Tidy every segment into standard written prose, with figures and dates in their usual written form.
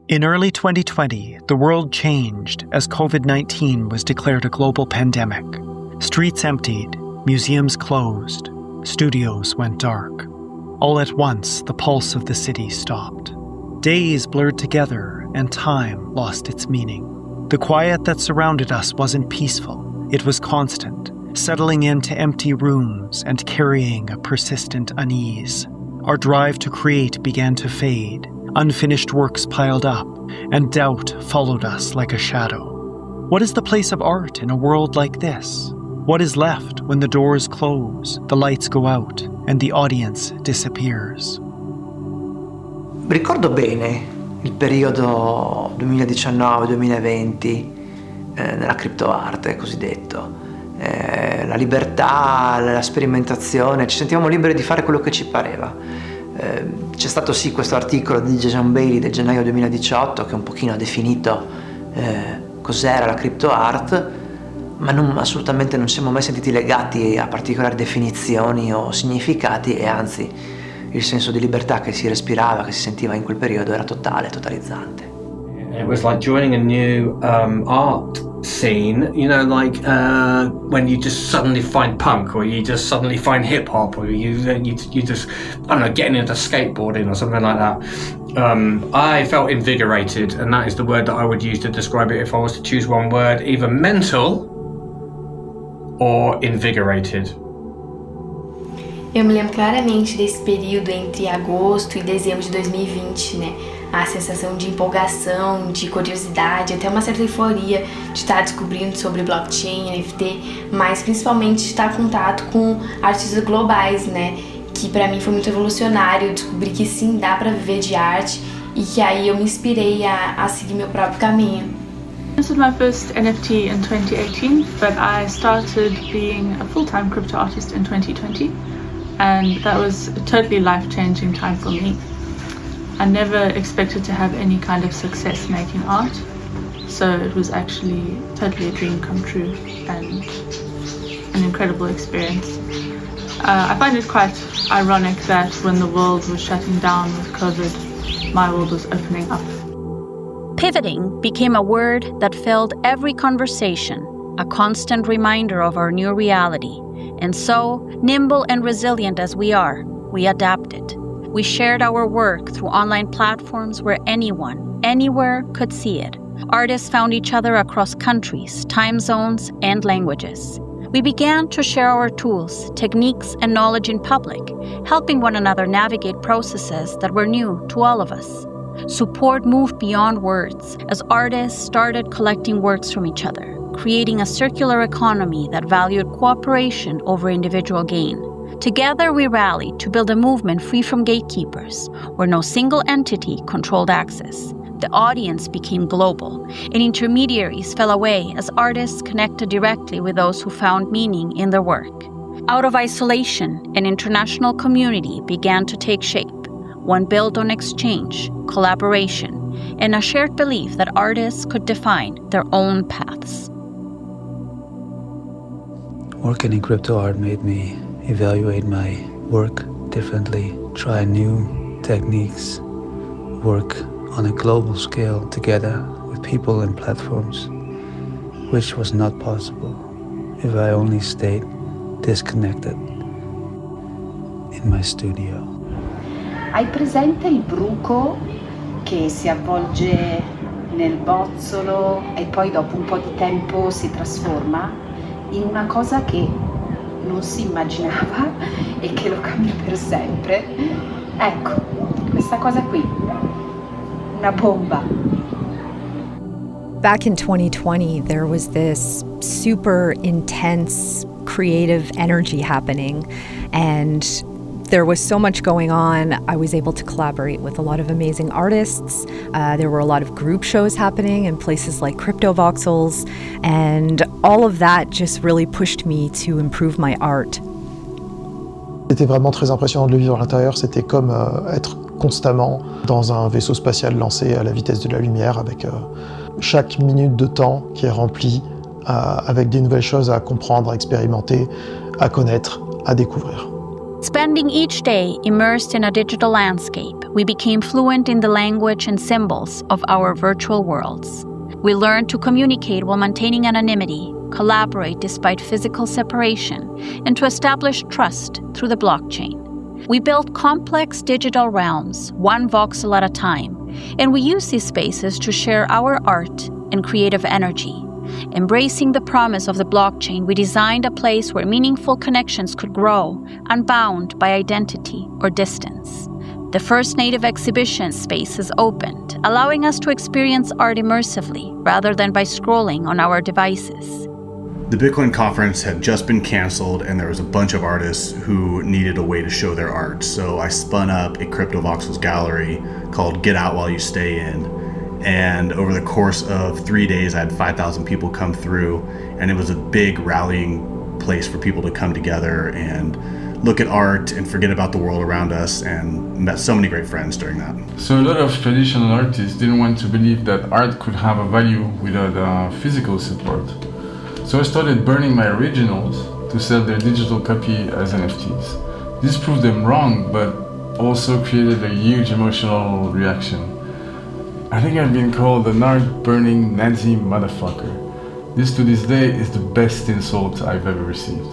In early 2020, the world changed as COVID-19 was declared a global pandemic. Streets emptied, museums closed, studios went dark. All at once, the pulse of the city stopped. Days blurred together and time lost its meaning. The quiet that surrounded us wasn't peaceful, it was constant, settling into empty rooms and carrying a persistent unease. Our drive to create began to fade. Unfinished works piled up, and doubt followed us like a shadow. What is the place of art in a world like this? What is left when the doors close, the lights go out, and the audience disappears? Ricordo bene il periodo 2019-2020 nella cryptoart, cosiddetto. La libertà, la sperimentazione, ci sentivamo liberi di fare quello che ci pareva. C'è stato sì questo articolo di Jason Bailey del gennaio 2018 che un pochino ha definito cos'era la cryptoart, ma assolutamente non ci siamo mai sentiti legati a particolari definizioni o significati, e anzi il senso di libertà che si respirava, che si sentiva in quel periodo era totale, totalizzante. It was like joining a new art scene, you know, like when you just suddenly find punk, or you just suddenly find hip hop, or you just, I don't know, getting into skateboarding or something like that. I felt invigorated, and that is the word that I would use to describe it if I was to choose one word, either mental or invigorated. Eu me lembro claramente desse período entre agosto e dezembro de 2020, né? A sensação de empolgação, de curiosidade, até uma certa euforia de estar descobrindo sobre blockchain, NFT, mas principalmente de estar em contato com artistas globais, né? Que pra mim foi muito revolucionário, eu descobri que sim, dá pra viver de arte e que aí eu me inspirei a seguir meu próprio caminho. This was my first NFT in 2018, but I started being a full-time crypto artist in 2020, and that was a totally life-changing time for me. I never expected to have any kind of success making art, so it was actually totally a dream come true and an incredible experience. I find it quite ironic that when the world was shutting down with COVID, my world was opening up. Pivoting became a word that filled every conversation, a constant reminder of our new reality. And so, nimble and resilient as we are, we adapted. We shared our work through online platforms where anyone, anywhere could see it. Artists found each other across countries, time zones, and languages. We began to share our tools, techniques, and knowledge in public, helping one another navigate processes that were new to all of us. Support moved beyond words as artists started collecting works from each other, creating a circular economy that valued cooperation over individual gain. Together we rallied to build a movement free from gatekeepers, where no single entity controlled access. The audience became global, and intermediaries fell away as artists connected directly with those who found meaning in their work. Out of isolation, an international community began to take shape, one built on exchange, collaboration, and a shared belief that artists could define their own paths. Working in crypto art made me evaluate my work differently, try new techniques, work on a global scale together with people and platforms, which was not possible if I only stayed disconnected in my studio. Hai presente il bruco che si avvolge nel bozzolo e poi dopo un po' di tempo si trasforma in una cosa che non si immaginava e che lo cambia per sempre? Ecco, questa cosa qui, una bomba. Back in 2020, there was this super intense creative energy happening, and there was so much going on. I was able to collaborate with a lot of amazing artists. There were a lot of group shows happening in places like Cryptovoxels, and all of that just really pushed me to improve my art. C'était vraiment très impressionnant de le vivre à l'intérieur. C'était comme être constamment dans un vaisseau spatial lancé à la vitesse de la lumière, avec chaque minute de temps qui est remplie avec des nouvelles choses à comprendre, à expérimenter, à connaître, à découvrir. Spending each day immersed in a digital landscape, we became fluent in the language and symbols of our virtual worlds. We learned to communicate while maintaining anonymity, collaborate despite physical separation, and to establish trust through the blockchain. We built complex digital realms, one voxel at a time, and we use these spaces to share our art and creative energy. Embracing the promise of the blockchain, we designed a place where meaningful connections could grow, unbound by identity or distance. The first native exhibition spaces opened, allowing us to experience art immersively rather than by scrolling on our devices. The Bitcoin conference had just been canceled and there was a bunch of artists who needed a way to show their art. So I spun up a Crypto Voxels gallery called Get Out While You Stay In. And over the course of 3 days, I had 5,000 people come through, and it was a big rallying place for people to come together and look at art and forget about the world around us, and met so many great friends during that. So a lot of traditional artists didn't want to believe that art could have a value without physical support. So I started burning my originals to sell their digital copy as NFTs. This proved them wrong, but also created a huge emotional reaction. I think I've been called an art-burning Nazi motherfucker. This to this day is the best insult I've ever received.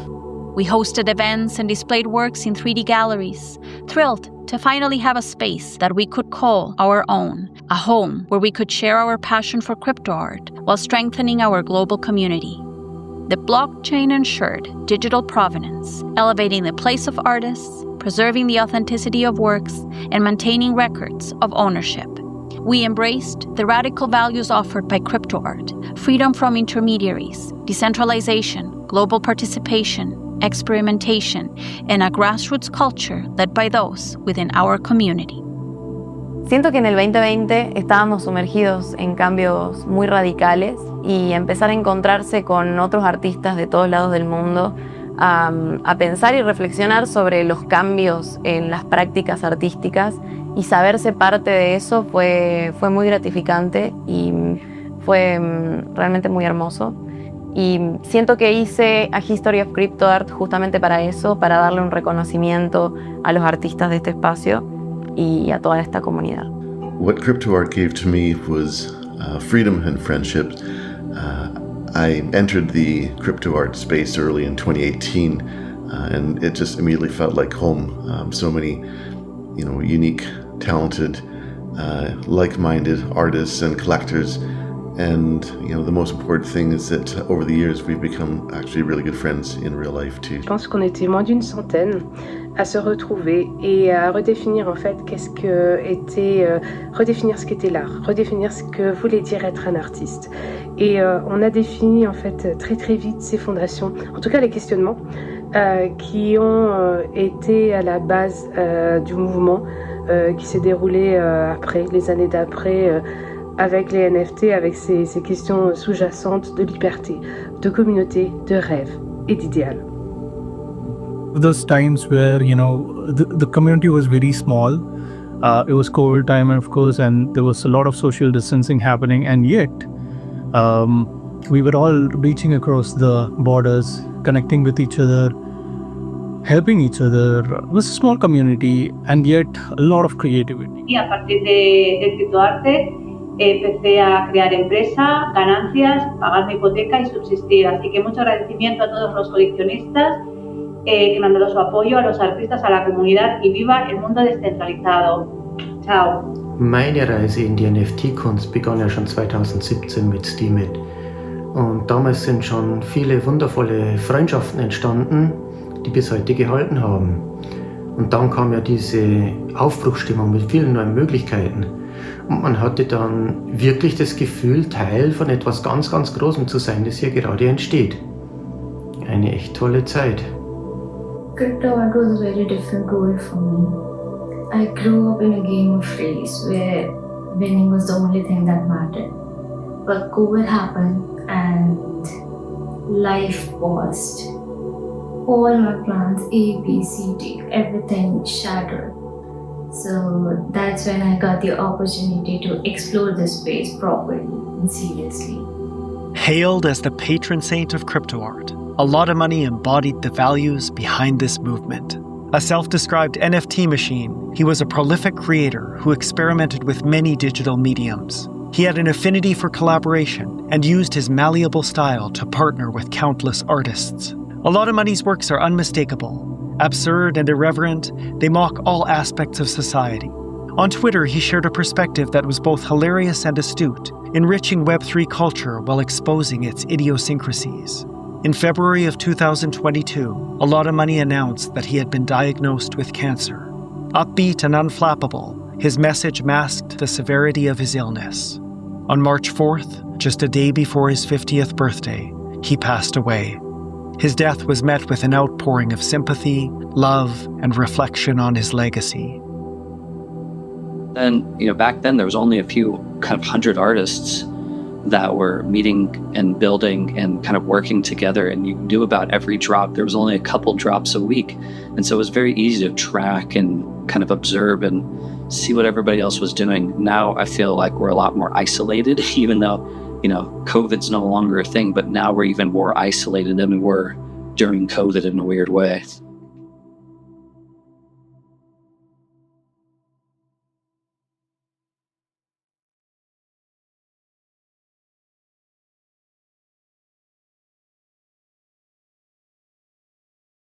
We hosted events and displayed works in 3D galleries, thrilled to finally have a space that we could call our own, a home where we could share our passion for crypto art while strengthening our global community. The blockchain ensured digital provenance, elevating the place of artists, preserving the authenticity of works, and maintaining records of ownership. We embraced the radical values offered by cryptoart: freedom from intermediaries, decentralization, global participation, experimentation, and a grassroots culture led by those within our community. Siento que en el 2020 estábamos sumergidos en cambios muy radicales y empezar a encontrarse con otros artistas de todos lados del mundo, a pensar y reflexionar sobre los cambios en las prácticas artísticas y saberse parte de eso fue muy gratificante y fue realmente muy hermoso. Y siento que hice A History of Crypto Art justamente para eso, para darle un reconocimiento a los artistas de este espacio y a toda esta comunidad. What cryptoart gave to me was freedom and friendship. I entered the cryptoart space early in 2018, and it just immediately felt like home. So many, unique, talented, like-minded artists and collectors. And the most important thing is that over the years we've become actually really good friends in real life too. Je pense qu'on était moins d'une centaine à se retrouver et à redéfinir en fait redéfinir ce qu'était l'art, redéfinir ce que voulait dire être un artiste. Et on a défini en fait très très vite ces fondations, en tout cas les questionnements qui ont été à la base du mouvement qui s'est déroulé après, les années d'après. Avec les NFT, avec ces questions sous-jacentes de liberté, de communauté, de rêve et d'idéal. Those times where, the community was very small, it was COVID time, of course, and there was a lot of social distancing happening, and yet we were all reaching across the borders, connecting with each other, helping each other. It was a small community, and yet a lot of creativity. Y a partir de criptoarte, empecé a crear empresa, ganancias, pagar mi hipoteca y subsistir. Así que mucho agradecimiento a todos los coleccionistas que me han dado su apoyo, a los artistas, a la comunidad y viva el mundo descentralizado. Ciao. Meine Reise in die NFT-Kunst begann ja schon 2017 mit Steemit. Und damals sind schon viele wundervolle Freundschaften entstanden, die bis heute gehalten haben. Und dann kam ja diese Aufbruchsstimmung mit vielen neuen Möglichkeiten. Und man hatte dann wirklich das Gefühl, Teil von etwas ganz, ganz Großem zu sein, das hier gerade entsteht. Eine echt tolle Zeit. Crypto art was a very different role for me. I grew up in a game of race where winning was the only thing that mattered. But COVID happened and life paused. All my plans, A, B, C, D, everything shattered. So that's when I got the opportunity to explore this space properly and seriously. Hailed as the patron saint of crypto art, a lot of money embodied the values behind this movement. A self-described NFT machine, he was a prolific creator who experimented with many digital mediums. He had an affinity for collaboration and used his malleable style to partner with countless artists. A lot of Money's works are unmistakable. Absurd and irreverent, they mock all aspects of society. On Twitter, he shared a perspective that was both hilarious and astute, enriching Web3 culture while exposing its idiosyncrasies. In February of 2022, A Lot of Money announced that he had been diagnosed with cancer. Upbeat and unflappable, his message masked the severity of his illness. On March 4th, just a day before his 50th birthday, he passed away. His death was met with an outpouring of sympathy, love, and reflection on his legacy. And, back then there was only a few kind of 100 artists that were meeting and building and kind of working together, and you knew about every drop. There was only a couple drops a week. And so it was very easy to track and kind of observe and see what everybody else was doing. Now I feel like we're a lot more isolated, even though, COVID's no longer a thing, but now we're even more isolated than we were during COVID in a weird way.